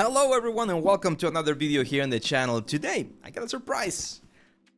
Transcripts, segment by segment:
Hello everyone and welcome to another video here on the channel. Today I got a surprise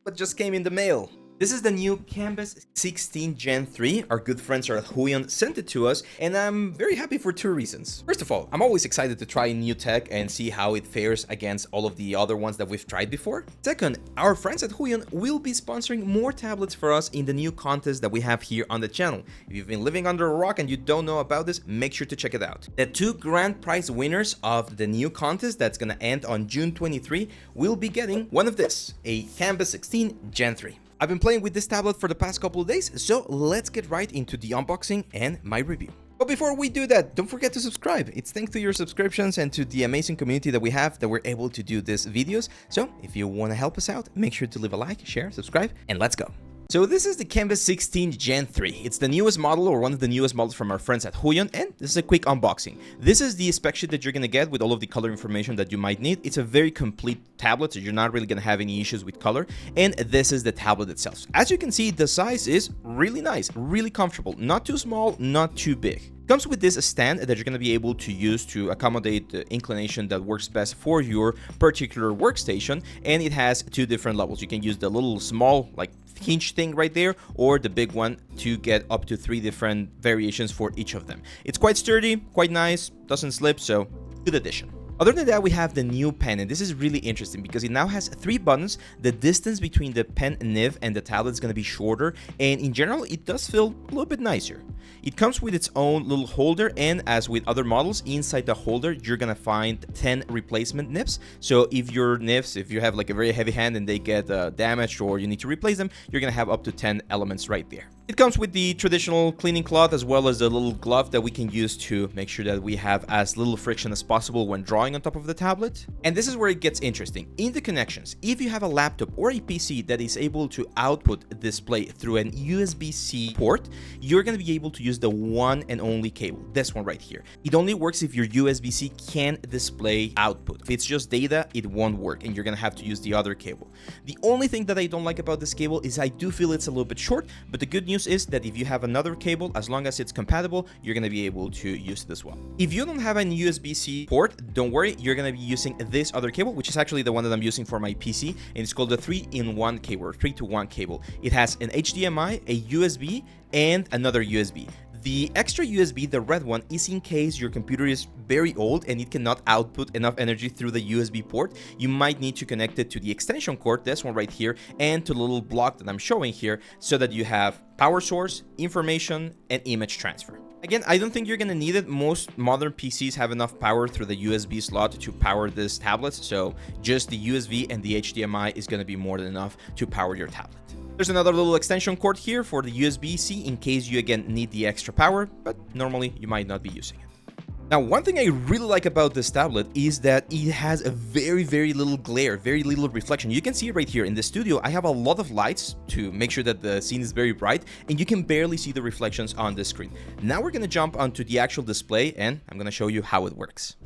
what just came in the mail. This is the new Kamvas 16 Gen 3. Our good friends at Huion sent it to us, and I'm very happy for two reasons. First of all, I'm always excited to try new tech and see how it fares against all of the other ones that we've tried before. Second, our friends at Huion will be sponsoring more tablets for us in the new contest that we have here on the channel. If you've been living under a rock and you don't know about this, make sure to check it out. The two grand prize winners of the new contest that's gonna end on June 23 will be getting one of this, a Kamvas 16 Gen 3. I've been playing with this tablet for the past couple of days, so let's get right into the unboxing and my review. But before we do that, don't forget to subscribe. It's thanks to your subscriptions and to the amazing community that we have that we're able to do these videos. So if you want to help us out, make sure to leave a like, share, subscribe, and let's go. So this is the Kamvas 16 Gen 3. It's the newest model, or one of the newest models from our friends at Huion, and this is a quick unboxing. This is the spec sheet that you're going to get with all of the color information that you might need. It's a very complete tablet, so you're not really going to have any issues with color, and this is the tablet itself. As you can see, the size is really nice, really comfortable, not too small, not too big. Comes with this stand that you're going to be able to use to accommodate the inclination that works best for your particular workstation, and it has two different levels. You can use the little small like hinge thing right there, or the big one to get up to 3 different variations for each of them. It's quite sturdy, quite nice, doesn't slip, so good addition. Other than that, we have the new pen, and this is really interesting because it now has 3 buttons. The distance between the pen nib and the tablet is going to be shorter, and in general, it does feel a little bit nicer. It comes with its own little holder, and as with other models, inside the holder, you're going to find 10 replacement nibs. So if your nibs, if you have like a very heavy hand and they get damaged or you need to replace them, you're going to have up to 10 elements right there. It comes with the traditional cleaning cloth as well as a little glove that we can use to make sure that we have as little friction as possible when drawing on top of the tablet. And this is where it gets interesting. In the connections, if you have a laptop or a PC that is able to output display through an USB-C port, you're going to be able to use the one and only cable, this one right here. It only works if your USB-C can display output. If it's just data, it won't work, and you're going to have to use the other cable. The only thing that I don't like about this cable is I do feel it's a little bit short, but the good news is that if you have another cable, as long as it's compatible, you're going to be able to use it as well. If you don't have an USB-C port, don't worry, you're going to be using this other cable, which is actually the one that I'm using for my PC, and it's called the 3-in-1 cable, or 3-to-1 cable. It has an HDMI, a USB, and another USB. The extra USB, the red one, is in case your computer is very old and it cannot output enough energy through the USB port. You might need to connect it to the extension cord, this one right here, and to the little block that I'm showing here, so that you have power source, information, and image transfer. Again, I don't think you're going to need it. Most modern PCs have enough power through the USB slot to power this tablet, so just the USB and the HDMI is going to be more than enough to power your tablet. There's another little extension cord here for the USB-C in case you again need the extra power, but normally you might not be using it. Now, one thing I really like about this tablet is that it has a very little glare, very little reflection. You can see it right here in the studio. I have a lot of lights to make sure that the scene is very bright, and you can barely see the reflections on the screen. Now we're going to jump onto the actual display, and I'm going to show you how it works.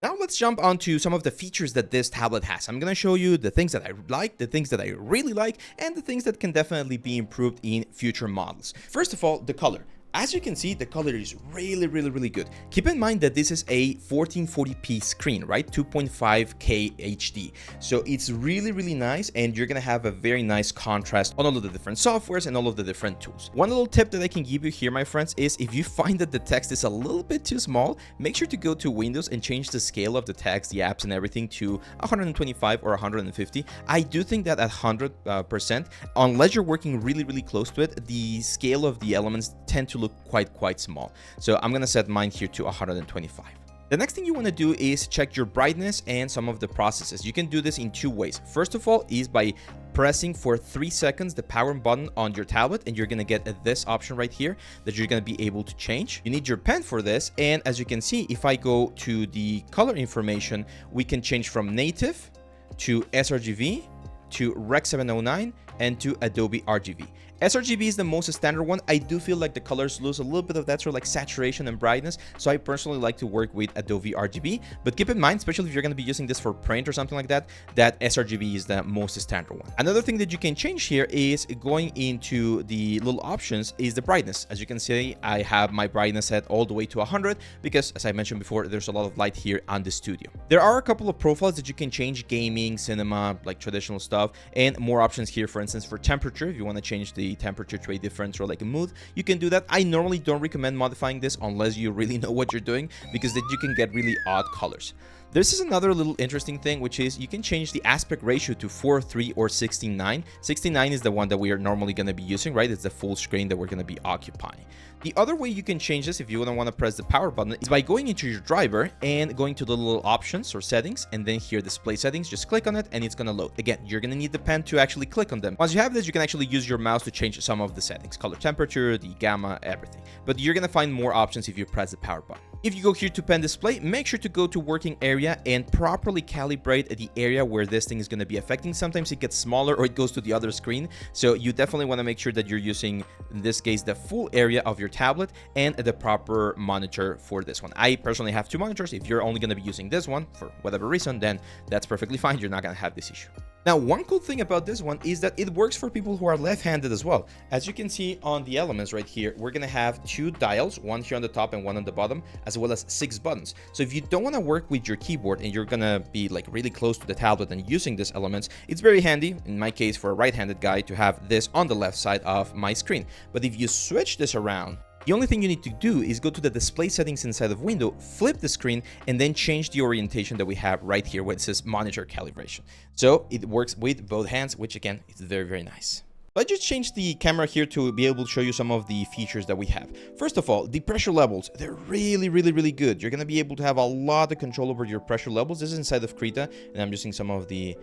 Now let's jump onto some of the features that this tablet has. I'm going to show you the things that I like, the things that I really like, and the things that can definitely be improved in future models. First of all, the color. As you can see, the color is really good. Keep in mind that this is a 1440p screen, right? 2.5K HD. So it's really nice, and you're gonna have a very nice contrast on all of the different softwares and all of the different tools. One little tip that I can give you here, my friends, is if you find that the text is a little bit too small, make sure to go to Windows and change the scale of the text, the apps, and everything to 125 or 150. I do think that at 100%, unless you're working really close to it, the scale of the elements tend to look quite small. So I'm gonna set mine here to 125. The next thing you want to do is check your brightness and some of the processes. You can do this in 2 ways. First of all is by pressing for 3 seconds the power button on your tablet, and you're going to get this option right here that you're going to be able to change. You need your pen for this, and as you can see, if I go to the color information, we can change from native to sRGB to Rec 709 and to Adobe RGB. sRGB is the most standard one. I do feel like the colors lose a little bit of that sort of like saturation and brightness, so I personally like to work with Adobe RGB. But keep in mind, especially if you're going to be using this for print or something like that, that sRGB is the most standard one. Another thing that you can change here is going into the little options is the brightness. As you can see, I have my brightness set all the way to 100 because, as I mentioned before, there's a lot of light here on the studio. There are a couple of profiles that you can change: gaming, cinema, like traditional stuff, and more options here. For instance, for temperature, if you want to change the temperature to a different or like a mood, you can do that. I normally don't recommend modifying this unless you really know what you're doing, because then you can get really odd colors. This is another little interesting thing, which is you can change the aspect ratio to 4:3 or 16:9. 16:9 is the one that we are normally going to be using, right? It's the full screen that we're going to be occupying. The other way you can change this, if you don't want to press the power button, is by going into your driver and going to the little options or settings, and then here display settings, just click on it and it's going to load. Again, you're going to need the pen to actually click on them. Once you have this, you can actually use your mouse to change some of the settings: color, temperature, the gamma, everything. But you're going to find more options if you press the power button. If you go here to pen display, make sure to go to working area and properly calibrate the area where this thing is going to be affecting. Sometimes it gets smaller or it goes to the other screen, so you definitely want to make sure that you're using, in this case, the full area of your tablet and the proper monitor for this one. I personally have two monitors. If you're only going to be using this one for whatever reason, then that's perfectly fine. You're not going to have this issue. Now, one cool thing about this one is that it works for people who are left-handed as well. As you can see on the elements right here, we're going to have two dials, one here on the top and one on the bottom, as well as 6 buttons. So if you don't want to work with your keyboard and you're going to be like really close to the tablet and using these elements, it's very handy, in my case for a right-handed guy, to have this on the left side of my screen. But if you switch this around, the only thing you need to do is go to the display settings inside of Window, flip the screen, and then change the orientation that we have right here where it says monitor calibration. So it works with both hands, which again, is very, very nice. I just changed the camera here to be able to show you some of the features that we have. First of all, the pressure levels, they're really, really, really good. You're going to be able to have a lot of control over your pressure levels. This is inside of Krita, and I'm using some of the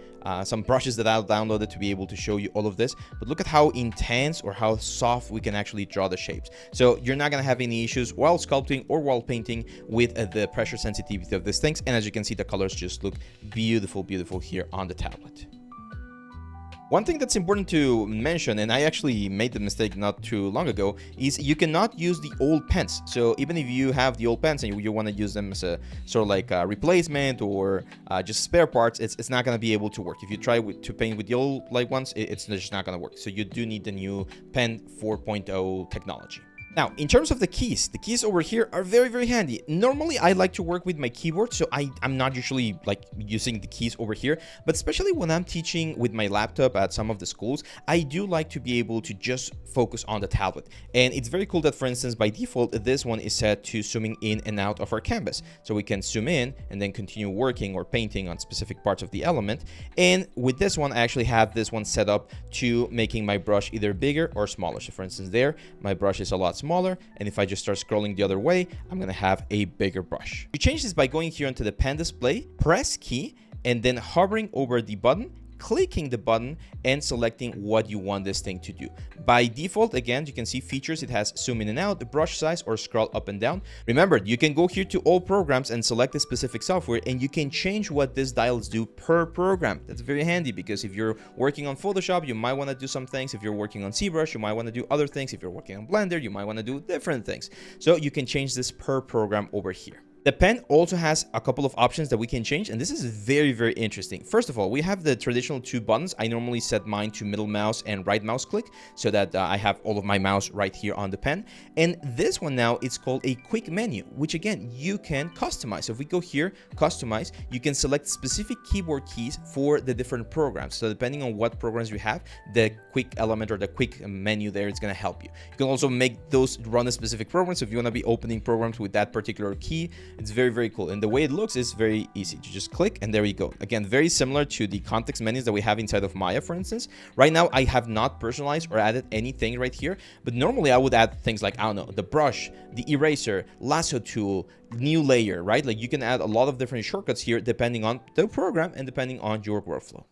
some brushes that I downloaded to be able to show you all of this. But look at how intense or how soft we can actually draw the shapes. So you're not going to have any issues while sculpting or while painting with the pressure sensitivity of these things. And as you can see, the colors just look beautiful, beautiful here on the tablet. One thing that's important to mention, and I actually made the mistake not too long ago, is you cannot use the old pens. So even if you have the old pens and you want to use them as a sort of like a replacement or just spare parts, it's not going to be able to work. If you try to paint with the old like ones, it's just not going to work. So you do need the new Pen 4.0 technology. Now, in terms of the keys over here are very, very handy. Normally, I like to work with my keyboard, so I'm not usually like using the keys over here, but especially when I'm teaching with my laptop at some of the schools, I do like to be able to just focus on the tablet. And it's very cool that, for instance, by default, this one is set to zooming in and out of our canvas. So we can zoom in and then continue working or painting on specific parts of the element. And with this one, I actually have this one set up to making my brush either bigger or smaller. So for instance, there, my brush is a lot smaller, and if I just start scrolling the other way, I'm gonna have a bigger brush. You change this by going here into the pen display, press key, and then hovering over the button, clicking the button and selecting what you want this thing to do. By default, again, you can see features. It has zoom in and out, the brush size, or scroll up and down. Remember, you can go here to all programs and select a specific software, and you can change what these dials do per program. That's very handy because if you're working on Photoshop, you might want to do some things. If you're working on ZBrush, you might want to do other things. If you're working on Blender, you might want to do different things. So you can change this per program over here. The pen also has a couple of options that we can change, and this is very, very interesting. First of all, we have the traditional 2 buttons. I normally set mine to middle mouse and right mouse click so that I have all of my mouse right here on the pen. And this one now, it's called a quick menu, which again, you can customize. So if we go here, customize, you can select specific keyboard keys for the different programs. So depending on what programs you have, the quick element or the quick menu there is going to help you. You can also make those run a specific program. So if you want to be opening programs with that particular key, it's very, very cool. And the way it looks is very easy. You just click and there you go. Again, very similar to the context menus that we have inside of Maya, for instance. Right now, I have not personalized or added anything right here, but normally I would add things like, I don't know, the brush, the eraser, lasso tool, new layer, right? Like you can add a lot of different shortcuts here depending on the program and depending on your workflow.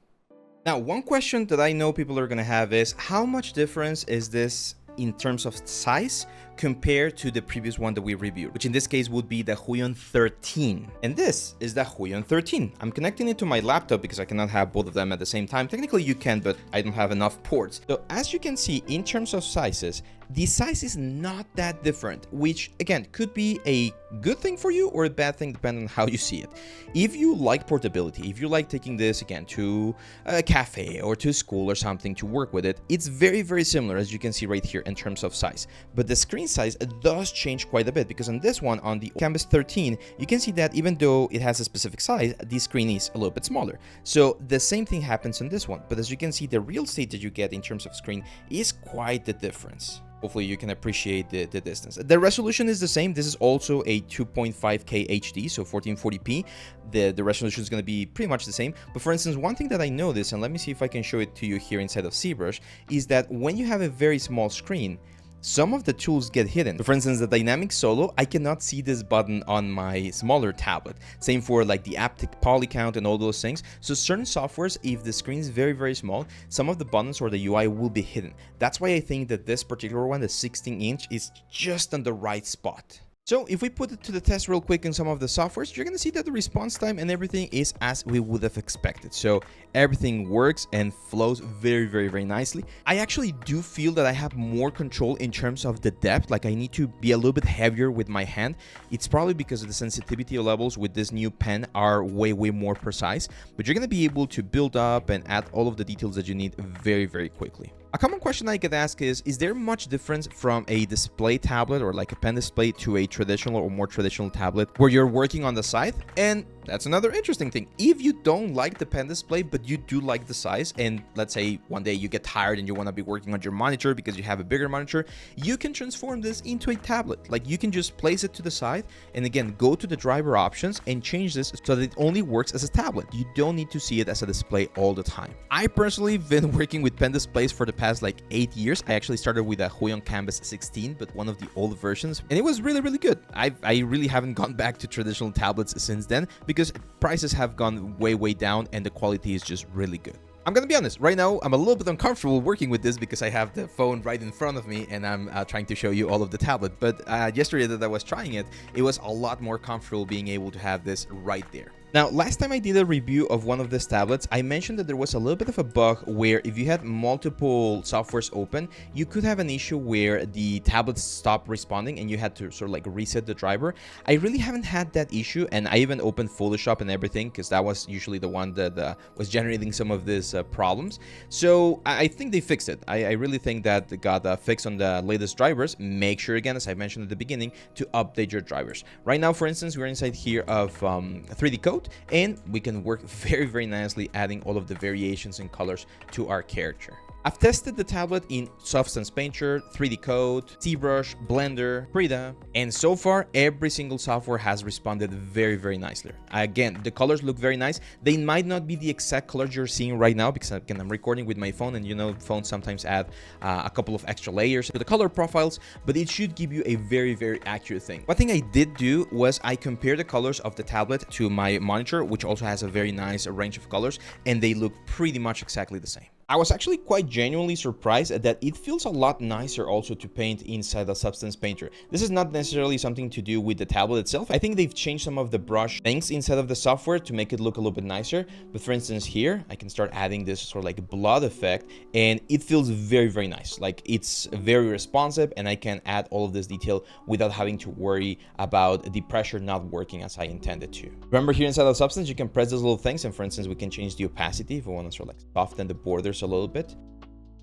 Now, one question that I know people are going to have is how much difference is this in terms of size compared to the previous one that we reviewed, which in this case would be the Huion 13. And this is the Huion 13. I'm connecting it to my laptop because I cannot have both of them at the same time. Technically you can, but I don't have enough ports. So as you can see, in terms of sizes, the size is not that different, which again could be a good thing for you or a bad thing depending on how you see it. If you like portability, if you like taking this again to a cafe or to school or something to work with it, it's very, very similar as you can see right here in terms of size. But the screen size does change quite a bit because on this one, on the Kamvas 13, you can see that even though it has a specific size, the screen is a little bit smaller. So the same thing happens on this one, but as you can see, the real estate that you get in terms of screen is quite the difference. Hopefully you can appreciate the distance. The resolution is the same. This is also a 2.5K HD, so 1440p. The resolution is going to be pretty much the same. But for instance, one thing that I noticed, and let me see if I can show it to you here inside of ZBrush, is that when you have a very small screen, some of the tools get hidden. For instance, the dynamic solo, I cannot see this button on my smaller tablet. Same for like the aptic poly count and all those things. So certain softwares, if the screen is very, very small, some of the buttons or the UI will be hidden. That's why I think that this particular one, the 16-inch, is just on the right spot. So if we put it to the test real quick in some of the softwares, you're going to see that the response time and everything is as we would have expected. So everything works and flows very, very, very nicely. I actually do feel that I have more control in terms of the depth. Like I need to be a little bit heavier with my hand. It's probably because of the sensitivity levels with this new pen are way, way more precise. But you're going to be able to build up and add all of the details that you need very, very quickly. A common question I get asked is there much difference from a display tablet or like a pen display to a traditional or more traditional tablet where you're working on the side? And that's another interesting thing. If you don't like the pen display, but you do like the size, and let's say one day you get tired and you want to be working on your monitor because you have a bigger monitor, you can transform this into a tablet. Like you can just place it to the side and again, go to the driver options and change this so that it only works as a tablet. You don't need to see it as a display all the time. I personally have been working with pen displays for the past like 8 years. I actually started with a Huion Kamvas 16, but one of the old versions, and it was really, really good. I really haven't gone back to traditional tablets since then because prices have gone way, way down and the quality is just really good. I'm gonna be honest, right now I'm a little bit uncomfortable working with this because I have the phone right in front of me and I'm trying to show you all of the tablet. But yesterday that I was trying it, it was a lot more comfortable being able to have this right there. Now, last time I did a review of one of these tablets, I mentioned that there was a little bit of a bug where if you had multiple softwares open, you could have an issue where the tablets stopped responding and you had to sort of like reset the driver. I really haven't had that issue, and I even opened Photoshop and everything because that was usually the one that was generating some of these problems. So I think they fixed it. I really think that it got fixed on the latest drivers. Make sure, again, as I mentioned at the beginning, to update your drivers. Right now, for instance, we're inside here of 3D Code, and we can work very, very nicely adding all of the variations and colors to our character. I've tested the tablet in Substance Painter, 3D Code, ZBrush, Blender, Krita, and so far every single software has responded very, very nicely. Again, the colors look very nice. They might not be the exact colors you're seeing right now because again, I'm recording with my phone, and you know, phones sometimes add a couple of extra layers to the color profiles, but it should give you a very, very accurate thing. One thing I did do was I compared the colors of the tablet to my monitor, which also has a very nice range of colors, and they look pretty much exactly the same. I was actually quite genuinely surprised that it feels a lot nicer also to paint inside the Substance Painter. This is not necessarily something to do with the tablet itself. I think they've changed some of the brush things inside of the software to make it look a little bit nicer. But for instance here, I can start adding this sort of like blood effect, and it feels very, very nice. Like it's very responsive, and I can add all of this detail without having to worry about the pressure not working as I intended to. Remember, here inside of Substance, you can press those little things, and for instance, we can change the opacity if we want to sort of like soften the borders a little bit.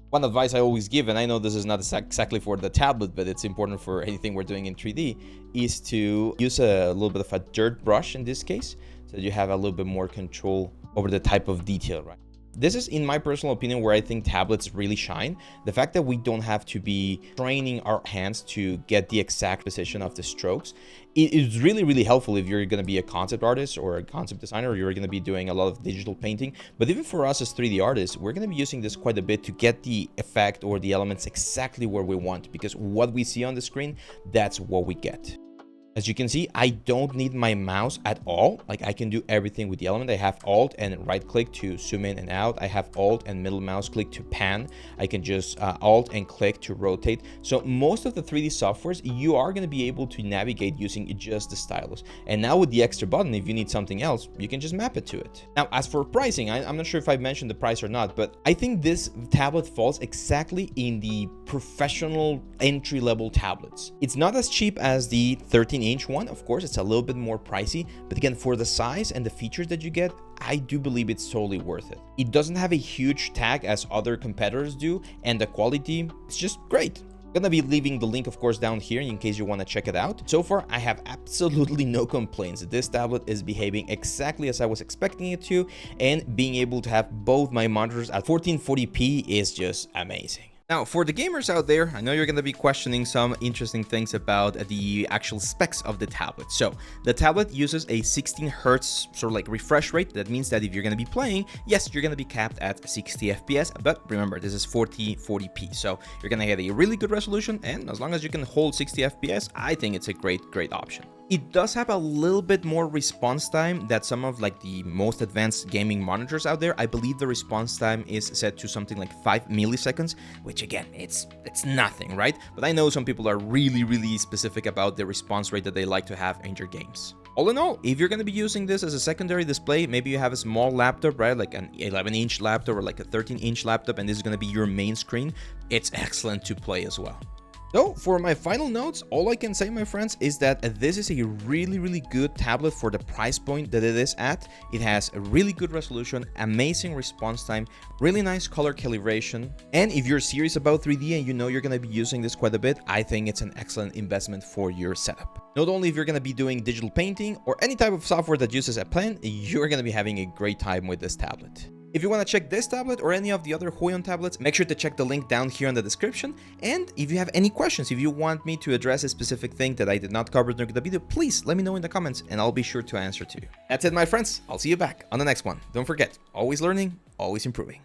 One advice I always give, and I know this is not exactly for the tablet, but it's important for anything we're doing in 3D, is to use a little bit of a dirt brush in this case, so that you have a little bit more control over the type of detail, right? This is, in my personal opinion, where I think tablets really shine. The fact that we don't have to be training our hands to get the exact position of the strokes. It is really, really helpful if you're going to be a concept artist or a concept designer, or you're going to be doing a lot of digital painting. But even for us as 3D artists, we're going to be using this quite a bit to get the effect or the elements exactly where we want, because what we see on the screen, that's what we get. As you can see, I don't need my mouse at all. Like, I can do everything with the Element. I have Alt and right click to zoom in and out. I have Alt and middle mouse click to pan. I can just Alt and click to rotate. So most of the 3D softwares, you are going to be able to navigate using just the stylus. And now with the extra button, if you need something else, you can just map it to it. Now, as for pricing, I'm not sure if I mentioned the price or not, but I think this tablet falls exactly in the professional entry-level tablets. It's not as cheap as the 13-inch one. Of course, it's a little bit more pricey, but again, for the size and the features that you get, I do believe it's totally worth it. It doesn't have a huge tag as other competitors do, and the quality is just great. I'm gonna be leaving the link, of course, down here in case you want to check it out. So far, I have absolutely no complaints. This tablet is behaving exactly as I was expecting it to, and being able to have both my monitors at 1440p is just amazing. Now, for the gamers out there, I know you're going to be questioning some interesting things about the actual specs of the tablet. So, the tablet uses a 16 hertz sort of like refresh rate. That means that if you're going to be playing, yes, you're going to be capped at 60 FPS, but remember, this is 40p. So, you're going to get a really good resolution, and as long as you can hold 60 FPS, I think it's a great option. It does have a little bit more response time than some of like the most advanced gaming monitors out there. I believe the response time is set to something like 5 milliseconds, which again, it's nothing, right? But I know some people are really specific about the response rate that they like to have in your games. All in all, if you're going to be using this as a secondary display, maybe you have a small laptop, right? Like an 11-inch laptop or like a 13-inch laptop, and this is going to be your main screen. It's excellent to play as well. So for my final notes, all I can say, my friends, is that this is a really good tablet for the price point that it is at. It has a really good resolution, amazing response time, really nice color calibration. And if you're serious about 3D and you know you're going to be using this quite a bit, I think it's an excellent investment for your setup. Not only if you're going to be doing digital painting or any type of software that uses a pen, you're going to be having a great time with this tablet. If you want to check this tablet or any of the other Huion tablets, make sure to check the link down here in the description. And if you have any questions, if you want me to address a specific thing that I did not cover during the video, please let me know in the comments and I'll be sure to answer to you. That's it, my friends. I'll see you back on the next one. Don't forget, always learning, always improving.